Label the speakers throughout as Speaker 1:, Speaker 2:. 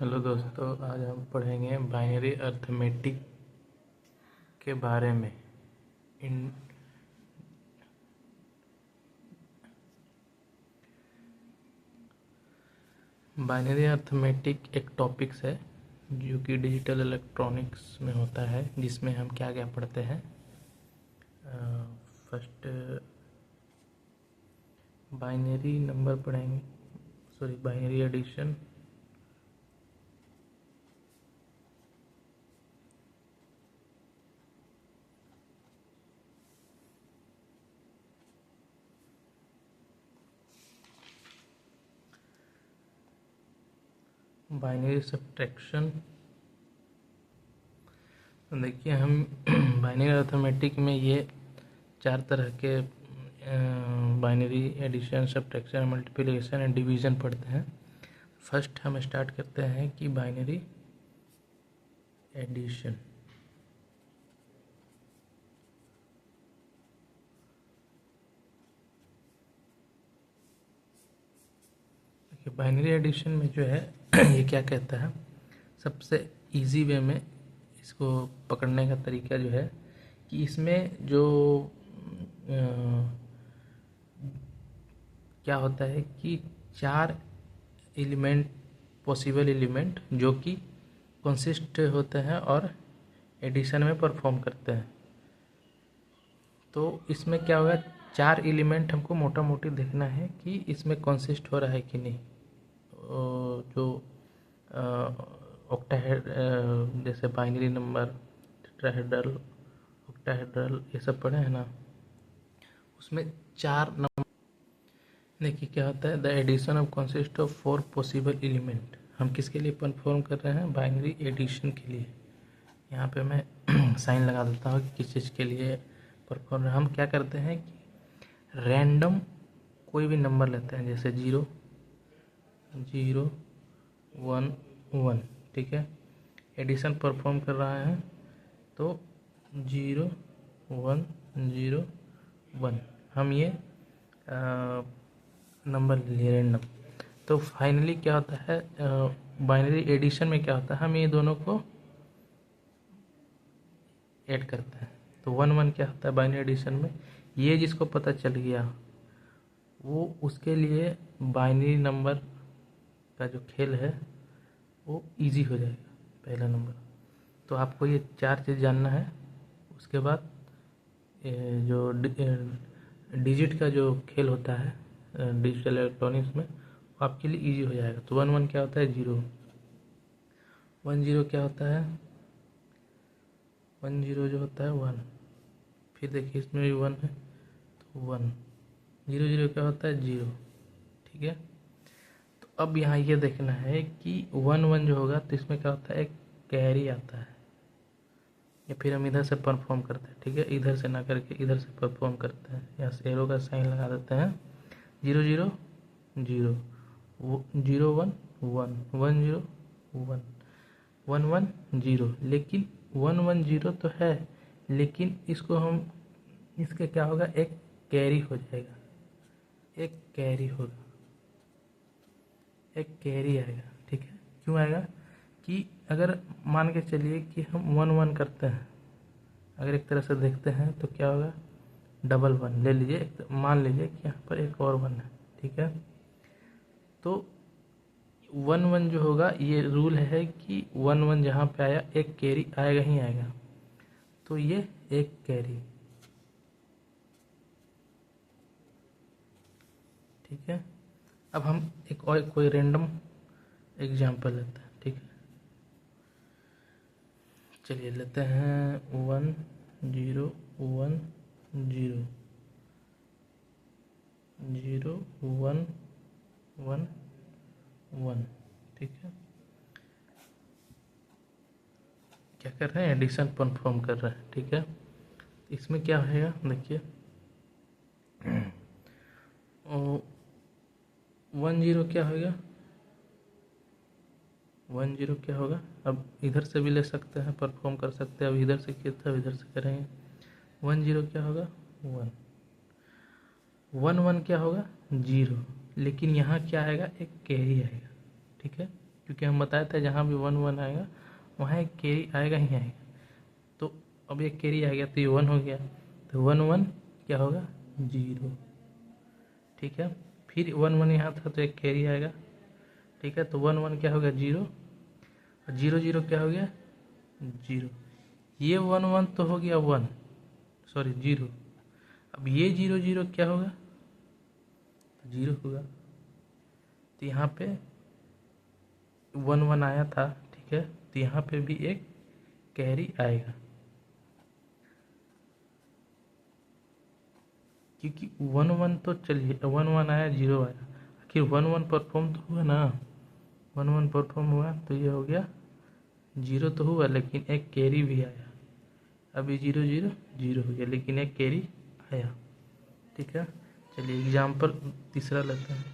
Speaker 1: Hello दोस्तों, आज हम पढ़ेंगे बाइनरी अर्थमेटिक के बारे में। इन बाइनरी अर्थमेटिक एक टॉपिक्स है जो कि डिजिटल इलेक्ट्रॉनिक्स में होता है, जिसमें हम क्या क्या पढ़ते हैं। फर्स्ट बाइनरी नंबर पढ़ेंगे, बाइनरी एडिशन, बाइनरी सब्ट्रैक्शन। तो देखिए, हम बाइनरी अर्थमेटिक में ये 4 तरह के binary addition, subtraction, multiplication and division पढ़ते हैं। फर्स्ट हम स्टार्ट करते हैं कि बाइनरी एडिशन। देखिए, बाइनरी एडिशन में जो है ये क्या कहता है, सबसे इजी वे में इसको पकड़ने का तरीका जो है कि इसमें जो क्या होता है कि 4 एलिमेंट, पॉसिबल एलिमेंट जो कि कंसिस्ट होते हैं और एडिशन में परफॉर्म करते हैं। तो इसमें क्या होगा, 4 एलिमेंट हमको मोटा मोटी देखना है कि इसमें कंसिस्ट हो रहा है कि नहीं। जो ऑक्टाहेड, जैसे बाइनरी नंबर, टेट्राहेड्रल, ऑक्टाहेड्रल, ये सब पढ़े हैं ना, उसमें 4 नंबर। देखिए क्या होता है, the addition of consist of 4 possible element. हम किसके लिए परफॉर्म कर रहे हैं, बाइनरी एडिशन के लिए। यहाँ पे मैं साइन लगा देता हूँ कि किस चीज़ के लिए परफॉर्म। हम क्या करते हैं कि रैंडम कोई भी नंबर लेते हैं, जैसे 0 0 1 1, ठीक है। एडिशन परफॉर्म कर रहा है तो 0 1 0 1 हम ये नंबर ले लिए रैंडम। तो फाइनली क्या होता है, बाइनरी एडिशन में क्या होता है, हम ये दोनों को ऐड करते हैं। तो 1 1 क्या होता है बाइनरी एडिशन में, ये जिसको पता चल गया वो उसके लिए बाइनरी नंबर का जो खेल है वो इजी हो जाएगा, पहला नंबर। तो आपको ये 4 चीज़ जानना है। उसके बाद जो डिजिट का जो खेल होता है डिजिटल इलेक्ट्रॉनिक्स में, वो आपके लिए इजी हो जाएगा। तो 1 1 क्या होता है, 0 1 0 क्या होता है, 1 0 जो होता है 1। फिर देखिए इसमें भी 1 है तो 1 0 0 क्या होता है 0, ठीक है। तो अब यहाँ ये देखना है कि 1 1 जो होगा तो इसमें क्या होता है, एक कैरी आता है, या फिर हम इधर से परफॉर्म करते हैं, ठीक है। इधर से ना करके इधर से परफॉर्म करते हैं, यहाँ से एरो का साइन लगा देते हैं। 0 0 0 0 1 1 1 0 1 1 1 0। लेकिन 1 1 0 तो है, लेकिन इसको हम, इसका क्या होगा, एक कैरी हो जाएगा, एक कैरी होगा, एक कैरी आएगा, ठीक है। क्यों आएगा कि अगर मान के चलिए कि हम 1 1 करते हैं, अगर एक तरह से देखते हैं तो क्या होगा, डबल 1 ले लीजिए, मान लीजिए कि यहाँ पर एक और 1 है, ठीक है। तो 1 1 जो होगा, ये रूल है कि 1 1 जहाँ पे आया एक कैरी आएगा ही आएगा। तो ये एक कैरी, ठीक है। अब हम एक और कोई रैंडम एग्जांपल लेते हैं, ठीक है। चलिए लेते हैं 1 0 1 0 0 1 1 1, ठीक है। क्या कर रहे हैं, एडिशन परफॉर्म कर रहे हैं, ठीक है। इसमें क्या होगा, देखिए 1 0 क्या होगा, 1 0 क्या होगा, अब इधर से भी ले सकते हैं, परफॉर्म कर सकते हैं। अब इधर से किया था, अब इधर से करेंगे। 1 0 क्या होगा, 1 1 1 क्या होगा, 0। लेकिन यहाँ क्या आएगा, एक कैरी आएगा, ठीक है। क्योंकि हम बताए थे जहाँ भी 1 1 आएगा वहाँ एक कैरी आएगा ही आएगा। तो अब एक कैरी आ गया तो ये 1 हो गया, तो 1 1 क्या होगा 0, ठीक है। फिर 1 1 यहाँ था तो एक कैरी आएगा, ठीक है। तो 1 1 क्या हो गया 0, और 0 0 क्या हो गया 0। ये 1 1 तो हो गया 1, सॉरी 0। अब ये 0 0 क्या होगा 0 होगा। तो यहाँ पे 1 1 आया था, ठीक है। तो यहाँ पे भी एक कैरी आएगा, क्योंकि 1 1 तो चलिए 1 1 आया 0 आया, आखिर 1 1 परफॉर्म तो हुआ ना, 1 1 परफॉर्म हुआ तो ये हो गया 0 तो हुआ, लेकिन एक कैरी भी आया। अभी 0 0 0 हो गया, लेकिन एक कैरी आया, ठीक है। चलिए एग्जाम्पल तीसरा लेते हैं।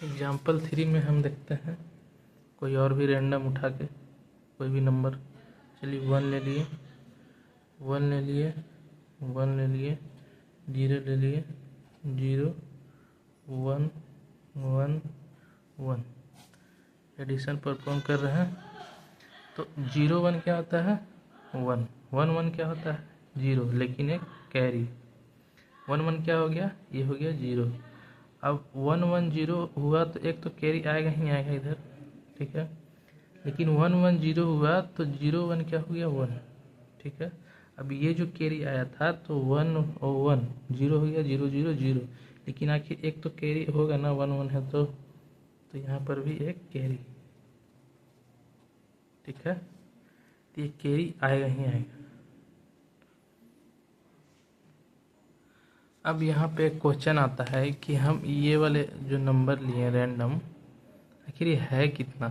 Speaker 1: एग्जाम्पल 3 में हम देखते हैं कोई और भी रैंडम उठा के कोई भी नंबर। चलिए 1 ले लिए, 1 ले लिए, 1 ले लिए, 0 ले लिए, 0 1 1 1, एडिशन परफॉर्म कर रहे हैं। तो 0 1 क्या होता है 1, 1 1 क्या होता है 0, लेकिन एक कैरी। 1 1 क्या हो गया, ये हो गया 0। अब 1 1 0 हुआ तो एक तो कैरी आएगा ही आएगा इधर, ठीक है। लेकिन 1 1 0 हुआ तो 0 1 क्या हो गया 1, ठीक है। अब ये जो कैरी आया था तो 1 और 1 0 हो गया, 0 0 0, लेकिन आखिर एक तो कैरी होगा ना, 1 1 है तो यहाँ पर भी एक कैरी, ठीक है। तो ये कैरी आएगा ही आएगा। अब यहाँ पे एक क्वेश्चन आता है कि हम ये वाले जो नंबर लिए रैंडम, आखिर ये है कितना।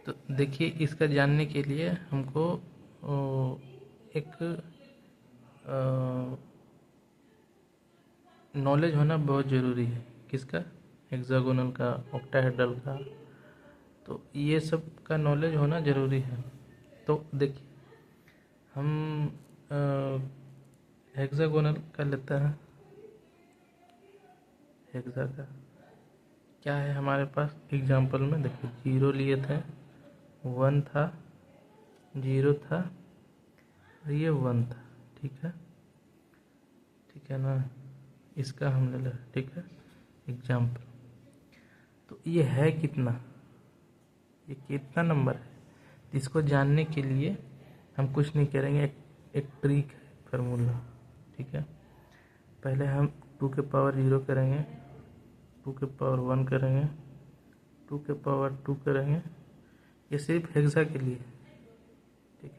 Speaker 1: तो देखिए इसका जानने के लिए हमको एक नॉलेज होना बहुत ज़रूरी है। किसका, हेक्सागोनल का, ऑक्टाहेड्रल का, तो ये सब का नॉलेज होना ज़रूरी है। तो देखिए हम हेक्सागोनल का लेते हैं। हेक्सा का क्या है हमारे पास एग्जाम्पल में, देखिए 0 लिए थे, 1 था, 0 था, और ये 1 था, ठीक है ना। इसका हम ले लें, ठीक है, एग्जाम्पल। तो ये है कितना, ये कितना नंबर है, इसको जानने के लिए हम कुछ नहीं करेंगे, एक ट्रिक है, फार्मूला, ठीक है। पहले हम 2 के पावर 0 करेंगे, 2 के पावर 1 करेंगे, 2 के पावर 2 करेंगे। ये सिर्फ हेक्सा के लिए, ठीक है।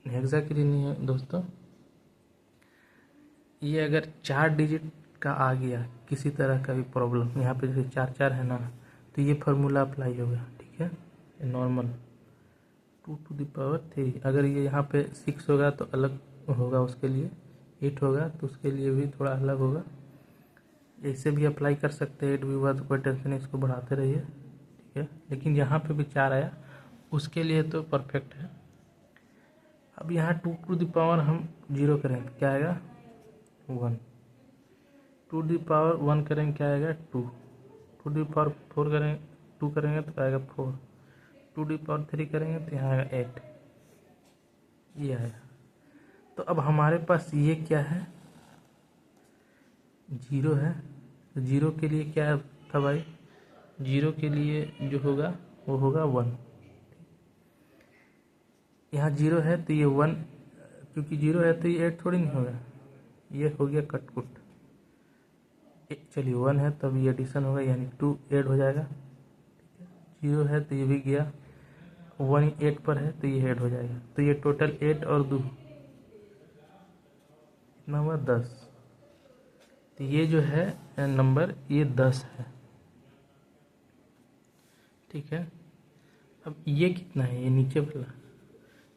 Speaker 1: हेक्सा के लिए नहीं है दोस्तों। ये अगर 4 डिजिट का आ गया किसी तरह का भी प्रॉब्लम, यहाँ पे जैसे 4 4 है ना, तो ये फार्मूला अप्लाई होगा, ठीक है। नॉर्मल 2 टू द पावर 3, अगर ये यहाँ पे 6 होगा तो अलग होगा उसके लिए, 8 होगा तो उसके लिए भी थोड़ा अलग होगा। ऐसे भी अप्लाई कर सकते हैं, 8 भी हुआ तो कोई टेंशन नहीं, इसको बढ़ाते रहिए, ठीक है। लेकिन यहाँ पे भी 4 आया उसके लिए तो परफेक्ट है। अब यहाँ 2 टू द पावर हम 0 करेंगे, क्या आएगा 1, 2 टू द पावर 1 करेंगे, क्या आएगा 2, 2 टू द पावर 4 करेंगे, 2 करेंगे तो आएगा 4, 2 टू द पावर 3 करेंगे तो यहाँ आएगा 8, ये आएगा। तो अब हमारे पास ये क्या है 0 है, तो 0 के लिए क्या था भाई, 0 के लिए जो होगा वो होगा 1। यहाँ 0 है तो ये 1, क्योंकि 0 है तो ये 8 थोड़ी नहीं होगा, ये हो गया कटकुट। चलिए 1 है तब ये एडिशन होगा, यानी 2 ऐड हो जाएगा, 0 है तो ये भी गया, 1 8 पर है तो ये ऐड हो जाएगा, तो ये टोटल 8 और 2 कितना हुआ 10। तो ये जो है नंबर ये 10 है, ठीक है। अब ये कितना है, ये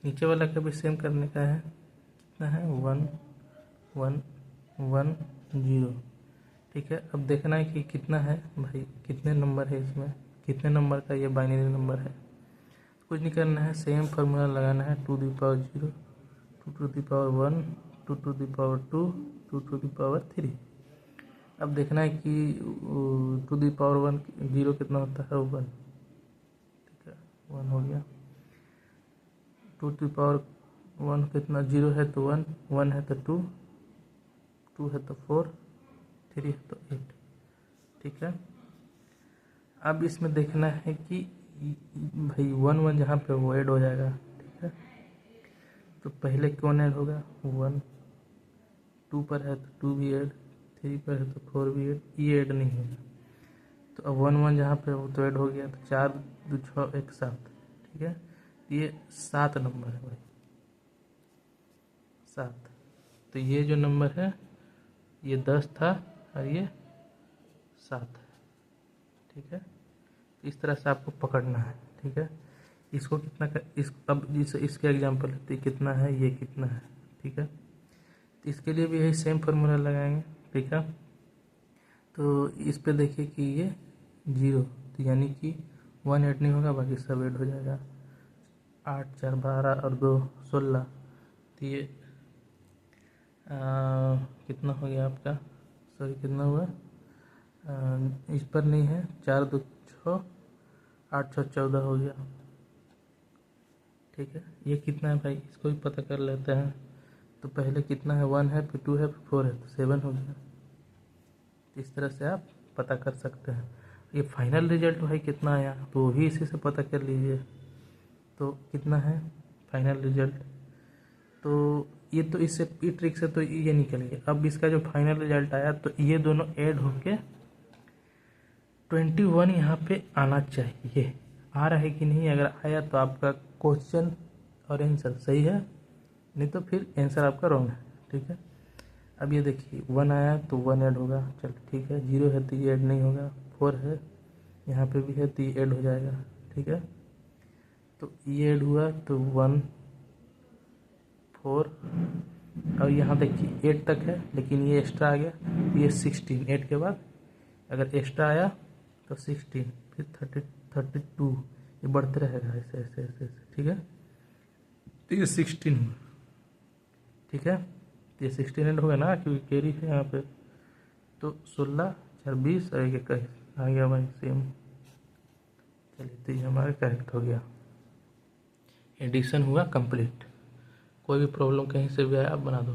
Speaker 1: नीचे वाला का भी सेम करने का है, कितना है 1 1 1 0, ठीक है। अब देखना है कि कितना है भाई, कितने नंबर है इसमें, कितने नंबर का ये बाइनरी नंबर है। कुछ नहीं करना है, सेम फार्मूला लगाना है, 2 to the power 0, 2 to to the power 1, 2 to the power 2, 2 to the power 3। अब देखना है कि 2 द पावर 1 0 कितना होता है 1, ठीक है 1 हो गया। 2 टू द पावर 1 कितना 0 है तो 1, 1 है तो 2, 2 है तो 4, 3 है तो 8, ठीक है। अब इसमें देखना है कि भाई 1 1 जहाँ पे वो ऐड हो जाएगा, ठीक है। तो पहले कौन ऐड होगा 1, 2 पर है तो 2 भी ऐड, 3 पर है तो 4 भी ऐड, ये ऐड नहीं होगा। तो अब 1 1 जहाँ पे वो तो ऐड हो गया, तो 4 2 6 1 7, ठीक है। ये 7 नंबर है भाई, 7। तो ये जो नंबर है ये 10 था और ये 7 है, ठीक है। इस तरह से आपको पकड़ना है, ठीक है। इसको कितना का अब इसके एग्जांपल लेते हैं, कितना है ये कितना है, ठीक है। तो इसके लिए भी यही सेम फार्मूला लगाएंगे, ठीक है। तो इस पे देखिए कि ये 0, तो यानी कि 1 ऐड नहीं होगा, बाकी सब ऐड हो जाएगा। 8 4 12 और 2 16, तो ये कितना हो गया आपका, सॉरी कितना हुआ, इस पर नहीं है, 4 2 6, 8 6 14 हो गया, ठीक है। ये कितना है भाई, इसको भी पता कर लेते हैं। तो पहले कितना है 1 है, फिर 2 है, फिर 4 है, तो 7 हो गया। इस तरह से आप पता कर सकते हैं। ये फाइनल रिजल्ट भाई कितना आया तो वो भी इसी से पता कर लीजिए। तो कितना है फाइनल रिजल्ट, तो ये तो इससे ये ट्रिक से तो ये निकल गया। अब इसका जो फाइनल रिजल्ट आया तो ये दोनों ऐड होके 21 यहाँ पे आना चाहिए। आ रहा है कि नहीं, अगर आया तो आपका क्वेश्चन और आंसर सही है, नहीं तो फिर आंसर आपका रॉन्ग है, ठीक है। अब ये देखिए 1 आया तो 1 ऐड होगा, चल ठीक है। 0 है तो ये ऐड नहीं होगा, 4 है यहाँ पे भी है तो ये ऐड हो जाएगा, ठीक है। तो ये ऐड हुआ तो 1 4, और यहाँ देखिए 8 तक है, लेकिन ये एक्स्ट्रा आ गया तो ये 16, 8 के बाद अगर एक्स्ट्रा आया तो 16, फिर 32, ये बढ़ते रहेगा ऐसे ऐसे ऐसे ऐसे, ठीक है। तो ये 16 हुआ, ठीक है। तो ये 16 एंड होगा ना, क्योंकि कैरी है यहाँ पे। तो 16 4 20 और 1 21 आ गया भाई सेम। चलिए तो ये हमारा करेक्ट हो गया, एडिशन हुआ कंप्लीट। कोई भी प्रॉब्लम कहीं से भी आया आप बना दो।